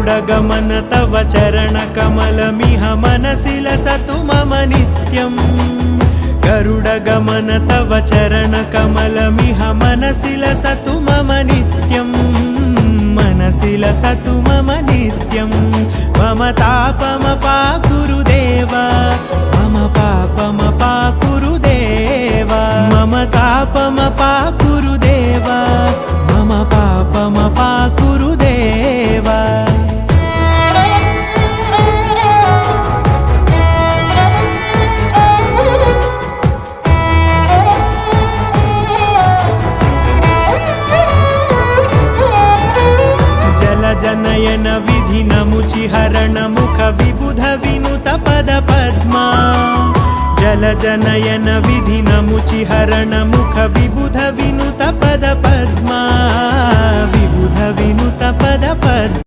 गरुडगमन तव चरणकमलमिह मनसि लसतु मम नित्यम् गरुडगमन तव चरणकमलमिह मनसि लसतु मम नित्यम् मनसि लसतु मम नित्यम् मम तापमपाकुरु देव मम पापमपाकुरु देव मम तापमपाकुरु देव मम पापमपाकुरु देव जनयन विधिनमुचिहरण मुख विबुध विनुत पद पद्मा जल जनयन विधिनमुचिहरण मुख विबुध विनुत पद पद्मा विबुध विनुत पद पद्मा